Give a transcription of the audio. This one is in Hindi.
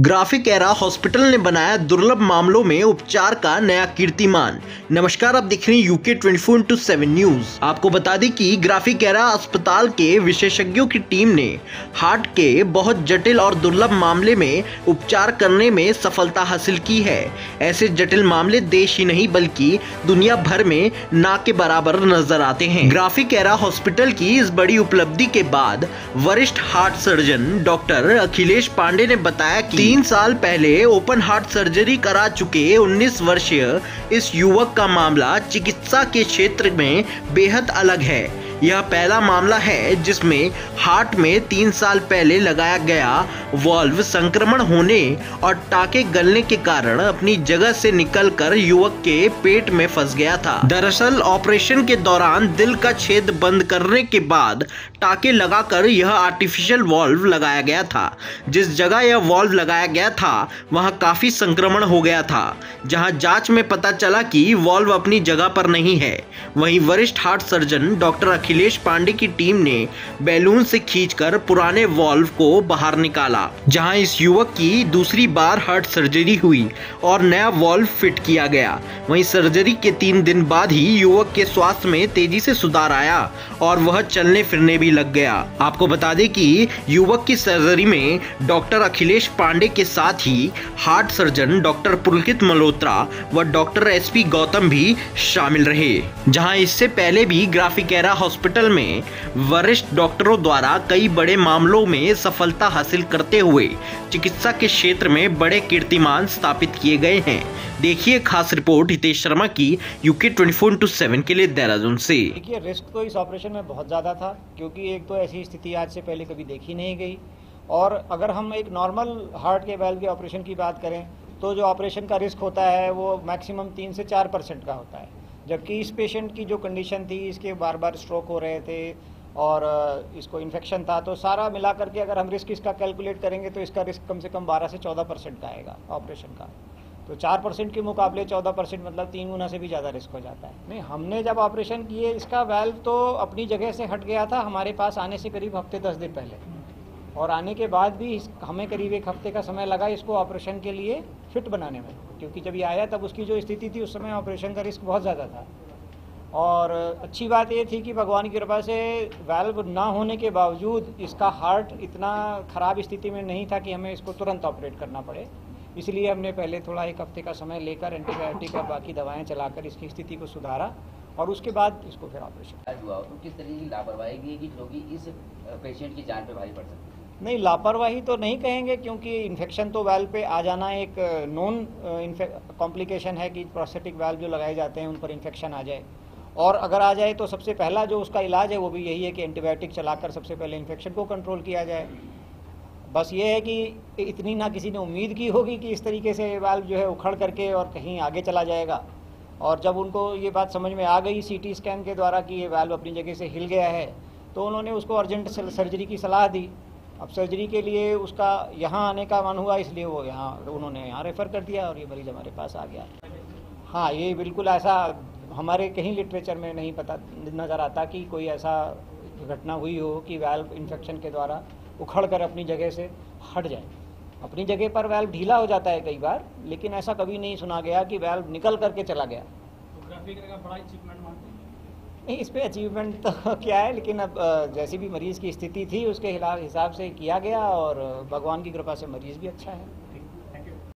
ग्राफिक एरा हॉस्पिटल ने बनाया दुर्लभ मामलों में उपचार का नया कीर्तिमान। नमस्कार, आप देख रहे हैं यूके 24/7 न्यूज। आपको बता दें कि ग्राफिक एरा अस्पताल के विशेषज्ञों की टीम ने हार्ट के बहुत जटिल और दुर्लभ मामले में उपचार करने में सफलता हासिल की है। ऐसे जटिल मामले देश ही नहीं बल्कि दुनिया भर में ना के बराबर नजर आते हैं। ग्राफिक एरा हॉस्पिटल की इस बड़ी उपलब्धि के बाद वरिष्ठ heart surgeon doctor Akhilesh Pandey ने बताया कि 3 साल पहले ओपन हार्ट सर्जरी करा चुके 19 वर्षीय इस युवक का मामला चिकित्सा के क्षेत्र में बेहद अलग है। यह पहला मामला है जिसमें हार्ट में 3 साल पहले लगाया गया वाल्व संक्रमण होने और टाके गलने के कारण अपनी जगह से निकलकर युवक के पेट में फंस गया था। दरअसल ऑपरेशन के दौरान दिल का छेद बंद करने के बाद टाके लगाकर यह आर्टिफिशियल वाल्व लगाया गया था। जिस जगह यह वाल्व लगाया गया था वहां काफी संक्रमण हो गया था, जहां जांच में पता चला कि वाल्व अपनी जगह पर नहीं है। वहीं वरिष्ठ heart surgeon doctor Akhilesh Pandey की टीम ने बैलून से खींचकर पुराने वाल्व को बाहर निकाला, जहां इस युवक की दूसरी बार हार्ट सर्जरी हुई और नया वाल्व फिट किया गया। वहीं सर्जरी के 3 दिन बाद ही युवक के स्वास्थ्य में तेजी से सुधार आया और वह चलने फिरने भी लग गया। आपको बता दें कि युवक की सर्जरी में डॉक्टर अखिलेश पांडे के साथ ही हार्ट सर्जन डॉक्टर पुलकित मल्होत्रा व डॉक्टर SP गौतम भी शामिल रहे, जहां इससे पहले भी ग्राफिक एरा हॉस्पिटल में वरिष्ठ डॉक्टरों द्वारा कई बड़े मामलों में सफलता हासिल करते हुए चिकित्सा के क्षेत्र में बड़े कीर्तिमान स्थापित किए गए हैं। देखिए खास रिपोर्ट हितेश शर्मा की यूके 24/7 के लिए देहरादून से। देखिए, रिस्क तो इस ऑपरेशन में बहुत ज़्यादा था, क्योंकि एक तो ऐसी स्थिति आज से पहले कभी देखी नहीं गई, और अगर हम एक नॉर्मल हार्ट के वाल्व के ऑपरेशन की बात करें तो जो ऑपरेशन का रिस्क होता है वो मैक्सिमम 3 से 4% का होता है। जबकि इस पेशेंट की जो कंडीशन थी, इसके बार बार स्ट्रोक हो रहे थे और इसको इन्फेक्शन था, तो सारा मिला करके अगर हम रिस्क इसका कैलकुलेट करेंगे तो इसका रिस्क कम से कम 12 से 14% का आएगा ऑपरेशन का। तो 4% के मुकाबले 14% मतलब 3 गुना से भी ज़्यादा रिस्क हो जाता है। नहीं, हमने जब ऑपरेशन किए इसका वाल्व तो अपनी जगह से हट गया था हमारे पास आने से करीब हफ्ते 10 दिन पहले, और आने के बाद भी हमें करीब 1 हफ्ते का समय लगा इसको ऑपरेशन के लिए फिट बनाने में, क्योंकि जब ये आया तब उसकी जो स्थिति थी उस समय ऑपरेशन का रिस्क बहुत ज़्यादा था। और अच्छी बात ये थी कि भगवान की कृपा से वाल्व ना होने के बावजूद इसका हार्ट इतना ख़राब स्थिति में नहीं था कि हमें इसको तुरंत ऑपरेट करना पड़े। इसलिए हमने पहले थोड़ा 1 हफ्ते का समय लेकर एंटीबायोटिक और बाकी दवाएँ चलाकर इसकी स्थिति को सुधारा और उसके बाद इसको फिर ऑपरेशन हुआ। तो किस तरीके की लापरवाही की कि जो कि इस पेशेंट की जान पे भारी पड़ सकती है? नहीं, लापरवाही तो नहीं कहेंगे, क्योंकि इन्फेक्शन तो वाल्व पे आ जाना एक नॉन कॉम्प्लिकेशन है कि प्रोस्थेटिक वाल्व जो लगाए जाते हैं उन पर इन्फेक्शन आ जाए, और अगर आ जाए तो सबसे पहला जो उसका इलाज है वो भी यही है कि एंटीबायोटिक चलाकर सबसे पहले इन्फेक्शन को कंट्रोल किया जाए। बस ये है कि इतनी ना किसी ने उम्मीद की होगी कि इस तरीके से वाल्व जो है उखड़ करके और कहीं आगे चला जाएगा, और जब उनको ये बात समझ में आ गई CT स्कैन के द्वारा कि ये वाल्व अपनी जगह से हिल गया है, तो उन्होंने उसको अर्जेंट सर्जरी की सलाह दी। अब सर्जरी के लिए उसका यहाँ आने का मन हुआ, इसलिए वो उन्होंने यहाँ रेफ़र कर दिया और ये मरीज़ हमारे पास आ गया। हाँ, ये बिल्कुल ऐसा हमारे कहीं लिटरेचर में नहीं पता नज़र आता कि कोई ऐसा घटना हुई हो कि वाल्व इन्फेक्शन के द्वारा उखड़ कर अपनी जगह से हट जाए। अपनी जगह पर वाल्व ढीला हो जाता है कई बार, लेकिन ऐसा कभी नहीं सुना गया कि वाल्व निकल करके चला गया। तो ग्राफिक एरा का बड़ा अचीवमेंट मानते हैं? नहीं, इस पे अचीवमेंट तो क्या है, लेकिन अब जैसी भी मरीज़ की स्थिति थी उसके हिसाब से किया गया, और भगवान की कृपा से मरीज़ भी अच्छा है।